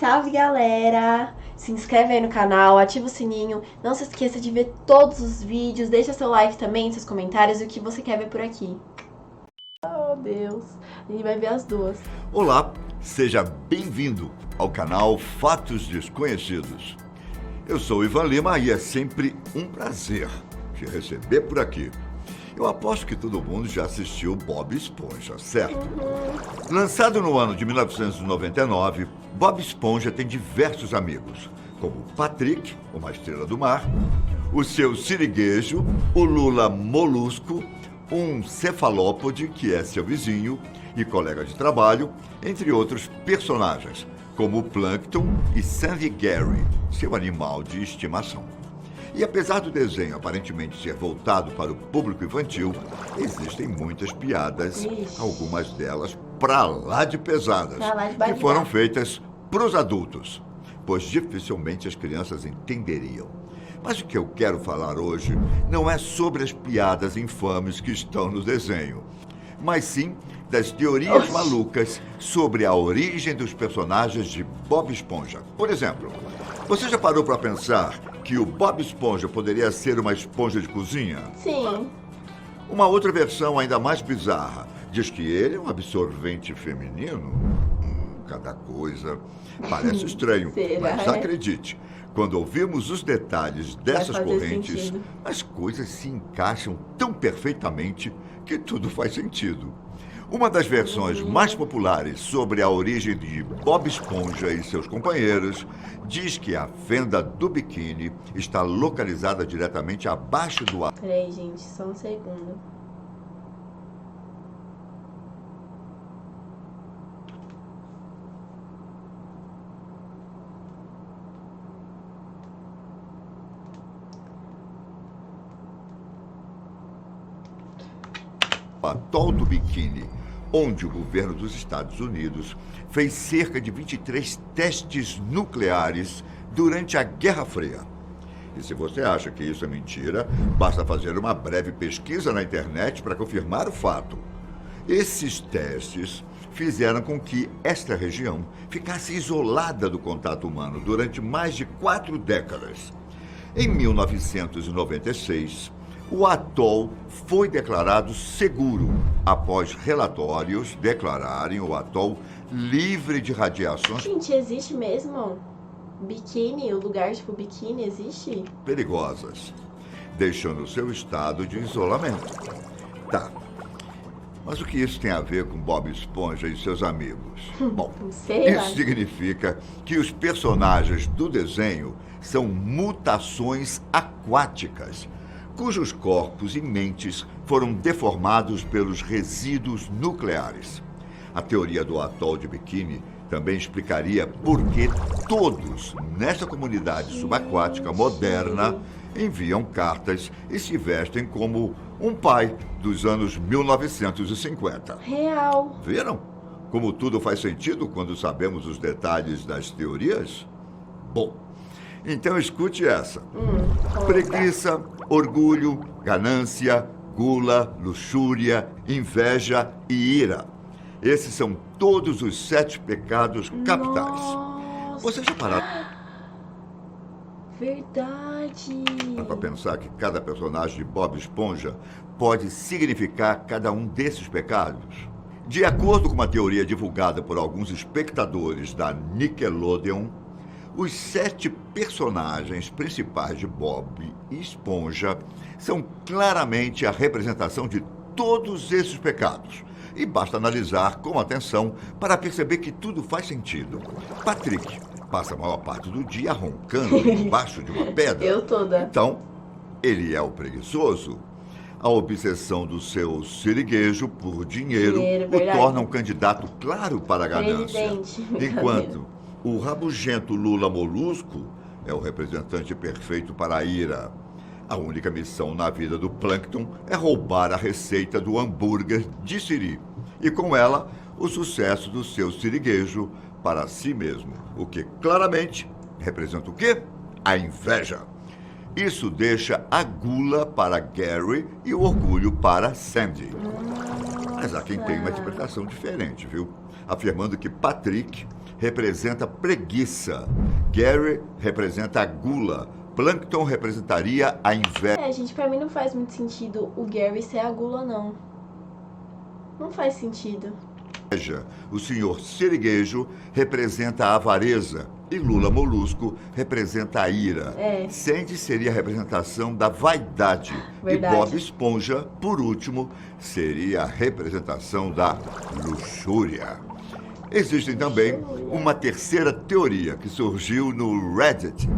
Salve, galera! Se inscreve aí no canal, ativa o sininho, não se esqueça de ver todos os vídeos, deixa seu like também, seus comentários e o que você quer ver por aqui. Oh, Deus, a gente vai ver as duas. Olá, seja bem-vindo ao canal Fatos Desconhecidos. Eu sou o Ivan Lima e é sempre um prazer te receber por aqui. Eu aposto que todo mundo já assistiu Bob Esponja, certo? Lançado no ano de 1999, Bob Esponja tem diversos amigos, como Patrick, uma estrela do mar, o seu siriguejo, o Lula Molusco, um cefalópode, que é seu vizinho e colega de trabalho, entre outros personagens, como o Plankton e Sandy Gary, seu animal de estimação. E apesar do desenho aparentemente ser voltado para o público infantil, existem muitas piadas, algumas delas pra lá de pesadas, que foram feitas pros adultos, pois dificilmente as crianças entenderiam. Mas o que eu quero falar hoje não é sobre as piadas infames que estão no desenho, mas sim das teorias malucas sobre a origem dos personagens de Bob Esponja. Por exemplo, você já parou para pensar que o Bob Esponja poderia ser uma esponja de cozinha? Sim. Uma outra versão ainda mais bizarra diz que ele é um absorvente feminino. Cada coisa parece estranho, mas acredite, quando ouvimos os detalhes dessas correntes, as coisas se encaixam tão perfeitamente que tudo faz sentido. Uma das versões mais populares sobre a origem de Bob Esponja e seus companheiros diz que a fenda do biquíni está localizada diretamente abaixo do ar. Peraí, gente, só um segundo. Atol do Biquíni, onde o governo dos Estados Unidos fez cerca de 23 testes nucleares durante a Guerra Fria. E se você acha que isso é mentira, basta fazer uma breve pesquisa na internet para confirmar o fato. Esses testes fizeram com que esta região ficasse isolada do contato humano durante mais de 4 décadas. Em 1996, o atol foi declarado seguro após relatórios declararem o atol livre de radiações. Gente, existe mesmo? Biquíni, o lugar tipo biquíni existe? Perigosas, deixando seu estado de isolamento. Tá, mas o que isso tem a ver com Bob Esponja e seus amigos? Bom, isso significa que os personagens do desenho são mutações aquáticas, cujos corpos e mentes foram deformados pelos resíduos nucleares. A teoria do atol de Biquíni também explicaria por que todos nesta comunidade subaquática moderna enviam cartas e se vestem como um pai dos anos 1950. Real. Viram como tudo faz sentido quando sabemos os detalhes das teorias? Bom, então escute essa. Preguiça, orgulho, ganância, gula, luxúria, inveja e ira. Esses são todos os 7 pecados capitais. Nossa. Você já parou Verdade. para pensar que cada personagem de Bob Esponja pode significar cada um desses pecados? De acordo com uma teoria divulgada por alguns espectadores da Nickelodeon, os 7 personagens principais de Bob Esponja são claramente a representação de todos esses pecados. E basta analisar com atenção para perceber que tudo faz sentido. Patrick passa a maior parte do dia roncando embaixo de uma pedra. Eu toda. Então, ele é o preguiçoso. A obsessão do seu siriguejo por dinheiro o torna um candidato claro para a ganância. Enquanto o rabugento Lula Molusco é o representante perfeito para a ira. A única missão na vida do Plankton é roubar a receita do hambúrguer de siri. E com ela, o sucesso do seu siriguejo para si mesmo. O que claramente representa o quê? A inveja. Isso deixa a gula para Gary e o orgulho para Sandy. Mas há quem tenha uma interpretação diferente, viu? Afirmando que Patrick representa preguiça. Gary representa a gula. Plankton representaria a inveja. Gente, pra mim não faz muito sentido o Gary ser a gula, não. Não faz sentido. O senhor Siriguejo representa a avareza e Lula Molusco representa a ira. Sandy seria a representação da vaidade. Verdade. E Bob Esponja, por último, seria a representação da luxúria. Existe também uma terceira teoria que surgiu no Reddit,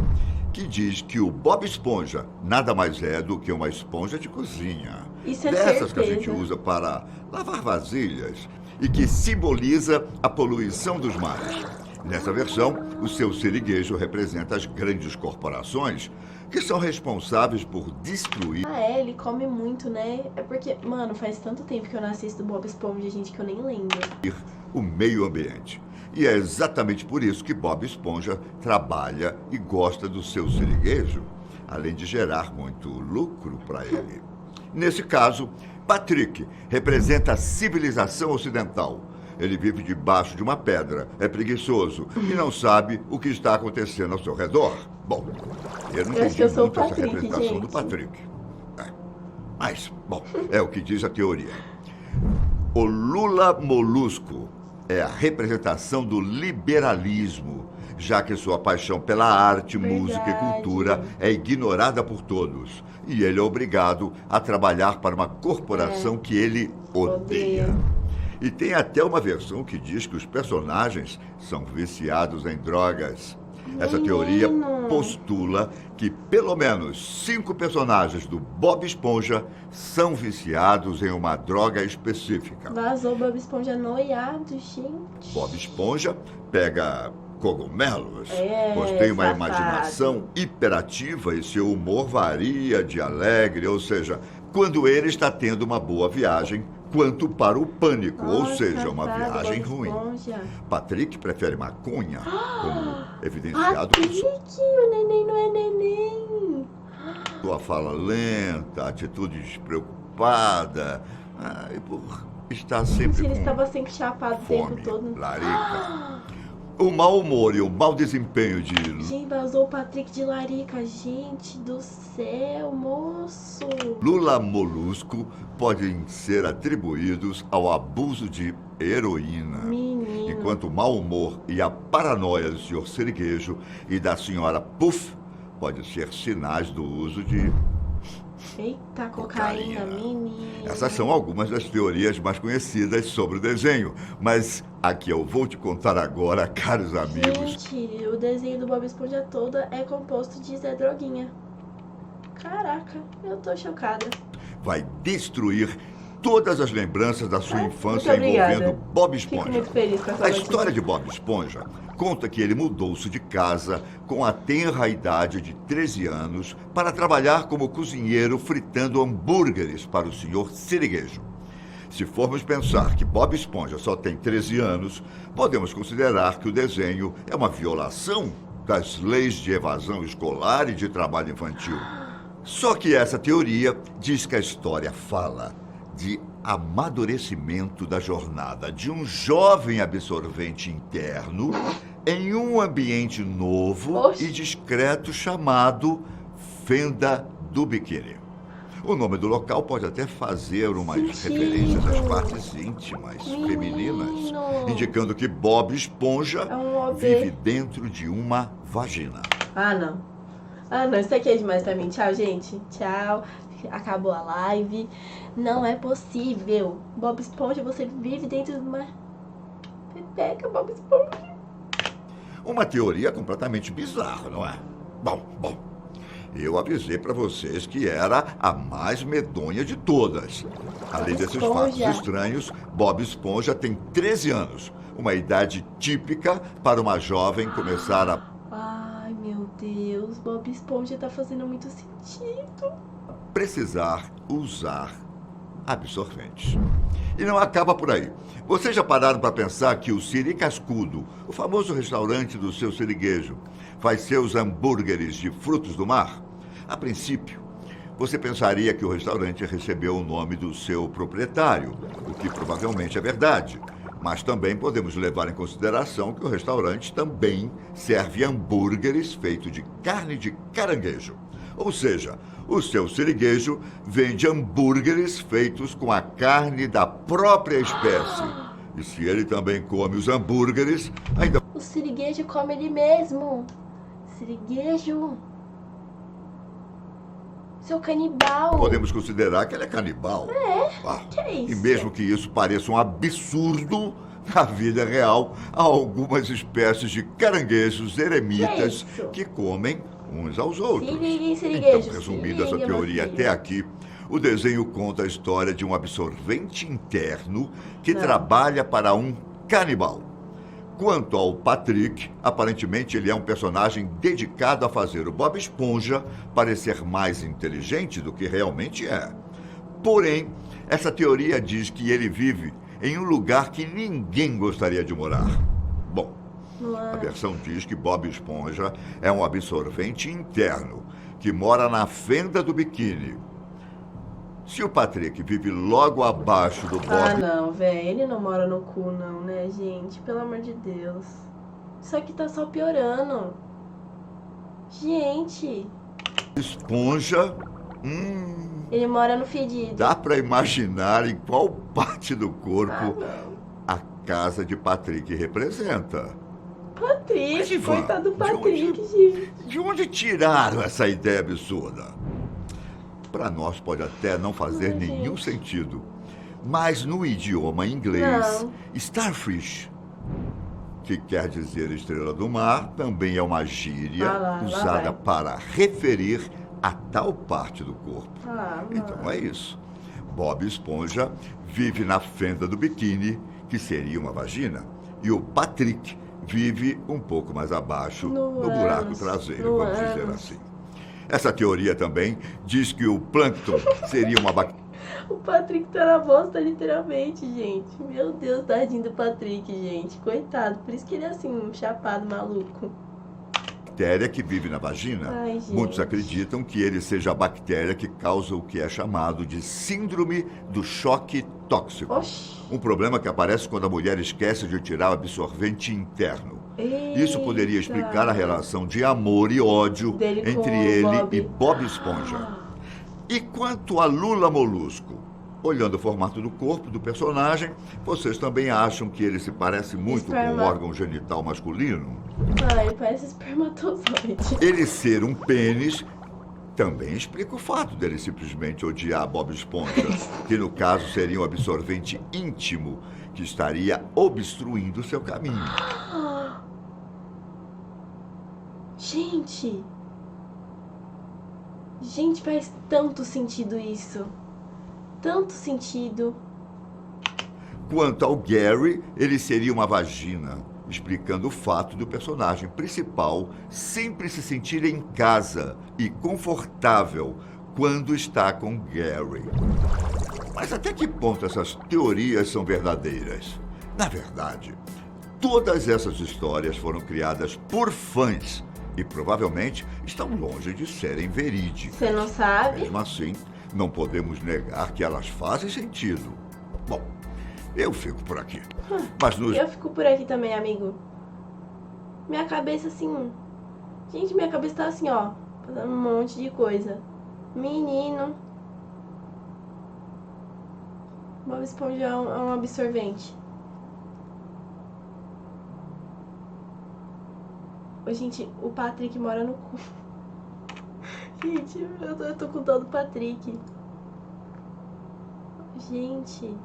que diz que o Bob Esponja nada mais é do que uma esponja de cozinha. Isso é dessas certeza. Que a gente usa para lavar vasilhas e que simboliza a poluição dos mares. Nessa versão, o seu siriguejo representa as grandes corporações que são responsáveis por destruir Ele come muito, né? É porque, mano, faz tanto tempo que eu não assisto Bob Esponja, gente, que eu nem lembro. o meio ambiente. E é exatamente por isso que Bob Esponja trabalha e gosta do seu siriguejo, além de gerar muito lucro para ele. Nesse caso, Patrick representa a civilização ocidental. Ele vive debaixo de uma pedra, é preguiçoso e não sabe o que está acontecendo ao seu redor. Bom, eu não entendi muito essa representação do Patrick. Mas, bom, é o que diz a teoria. O Lula Molusco é a representação do liberalismo, já que sua paixão pela arte, música e cultura é ignorada por todos. E ele é obrigado a trabalhar para uma corporação que ele odeia. E tem até uma versão que diz que os personagens são viciados em drogas. Essa teoria postula que pelo menos 5 personagens do Bob Esponja são viciados em uma droga específica. Vazou Bob Esponja noiado, gente. Bob Esponja pega cogumelos, pois tem uma safado. imaginação hiperativa e seu humor varia de alegre, ou seja, quando ele está tendo uma boa viagem, quanto para o pânico, ou seja, uma viagem ruim. Patrick prefere maconha, como evidenciado Patrick, o neném não é neném. sua fala lenta, atitude despreocupada, e por estar sempre Ele com estava sempre chapado o fome, tempo todo. larica. O mau humor e o mau desempenho de Gente, vazou o Patrick de larica. Gente do céu, moço. Lula Molusco podem ser atribuídos ao abuso de heroína. Menino. Enquanto o mau humor e a paranoia do Sr. Siriguejo e da Sra. Puff podem ser sinais do uso de Eita, cocaína, menino. Essas são algumas das teorias mais conhecidas sobre o desenho, mas aqui eu vou te contar agora, caros amigos. Gente, o desenho do Bob Esponja toda é composto de Zé Droguinha. Caraca, eu tô chocada. Vai destruir todas as lembranças da sua infância muito obrigada. envolvendo Bob Esponja. Fico muito feliz com essa A notícia. história de Bob Esponja conta que ele mudou-se de casa com a tenra idade de 13 anos para trabalhar como cozinheiro fritando hambúrgueres para o Sr. Siriguejo. Se formos pensar que Bob Esponja só tem 13 anos, podemos considerar que o desenho é uma violação das leis de evasão escolar e de trabalho infantil. Só que essa teoria diz que a história fala de amadurecimento da jornada de um jovem absorvente interno em um ambiente novo e discreto chamado Fenda do Biquíni. O nome do local pode até fazer umas referências às partes íntimas femininas, indicando que Bob Esponja vive dentro de uma vagina. Ah, não. Ah, não, isso aqui é demais pra mim. Tchau, gente. Tchau. Acabou a live. Não é possível. Bob Esponja, você vive dentro de uma... Pepeca, Bob Esponja. Uma teoria completamente bizarra, não é? Bom. Eu avisei pra vocês que era a mais medonha de todas. Além desses fatos estranhos, Bob Esponja tem 13 anos. Uma idade típica para uma jovem começar a... Ai, meu Deus. Bob Esponja tá fazendo muito sentido. precisar usar absorventes. E não acaba por aí. Vocês já pararam para pensar que o Siri Cascudo, o famoso restaurante do seu siriguejo, faz seus hambúrgueres de frutos do mar? A princípio, você pensaria que o restaurante recebeu o nome do seu proprietário, o que provavelmente é verdade. Mas também podemos levar em consideração que o restaurante também serve hambúrgueres feitos de carne de caranguejo. Ou seja, o seu siriguejo vende hambúrgueres feitos com a carne da própria espécie. E se ele também come os hambúrgueres, ainda... O siriguejo come ele mesmo. Siriguejo. Seu canibal. podemos considerar que ele é canibal. Que é isso? E mesmo que isso pareça um absurdo, na vida real, há algumas espécies de caranguejos eremitas Que é isso? que comem uns aos outros. Se liguem, siriguejo. Então, resumindo Se essa liga, meu teoria filho. até aqui, o desenho conta a história de um absorvente interno que Não. trabalha para um canibal. Quanto ao Patrick, aparentemente ele é um personagem dedicado a fazer o Bob Esponja parecer mais inteligente do que realmente é. Porém, essa teoria diz que ele vive em um lugar que ninguém gostaria de morar. Bom, a versão diz que Bob Esponja é um absorvente interno que mora na fenda do biquíni. Se o Patrick vive logo abaixo do Ah, Bob não, velho. Ele não mora no cu, não, né, gente? Pelo amor de Deus. Isso aqui tá só piorando. Gente, Esponja, ele mora no fedido. dá pra imaginar em qual parte do Ah, corpo não. a casa de Patrick representa. Mas, Patrick, Ivan, coitado do de Patrick, onde- gente. De onde tiraram essa ideia absurda? Para nós pode até não fazer Ai, nenhum gente. sentido, mas no idioma inglês, Não. starfish, que quer dizer estrela do mar, também é uma gíria Ah lá usada vai. para referir a tal parte do corpo. Ah, mano. Então é isso. Bob Esponja vive na fenda do biquíni, que seria uma vagina, e o Patrick vive um pouco mais abaixo, no buraco ânus, traseiro, no vamos dizer ânus. assim. Essa teoria também diz que o plâncton seria uma bactéria O Patrick tá na bosta, literalmente, gente. Meu Deus, tadinho do Patrick, gente. Coitado. Por isso que ele é assim, um chapado maluco. que vive na vagina. Ai, gente. Muitos acreditam que ele seja a bactéria que causa o que é chamado de síndrome do choque tóxico. Oxi. Um problema que aparece quando a mulher esquece de tirar o absorvente interno. Isso poderia Eita. explicar a relação de amor e ódio Dele com entre o ele Bob. e Bob Esponja. E quanto a Lula Molusco? Olhando o formato do corpo do personagem, vocês também acham que ele se parece muito com o Esperma. órgão genital masculino? Ah, ele parece espermatozoide. Ele ser um pênis também explica o fato dele simplesmente odiar Bob Esponja, que no caso seria um absorvente íntimo que estaria obstruindo seu caminho. Gente. Gente, faz tanto sentido isso. Tanto sentido. Quanto ao Gary, ele seria uma vagina, explicando o fato do personagem principal sempre se sentir em casa e confortável quando está com Gary. Mas até que ponto essas teorias são verdadeiras? Na verdade, todas essas histórias foram criadas por fãs e provavelmente estão longe de serem verídicas. Você não sabe? Mesmo assim, não podemos negar que elas fazem sentido. Bom, eu fico por aqui. Mas nos Eu fico por aqui também, amigo. Minha cabeça assim. Gente, minha cabeça tá assim, ó. Fazendo um monte de coisa. Menino. Bob Esponja é um absorvente. Ô, gente, o Patrick mora no cu. Gente, eu tô com dó do Patrick. Gente.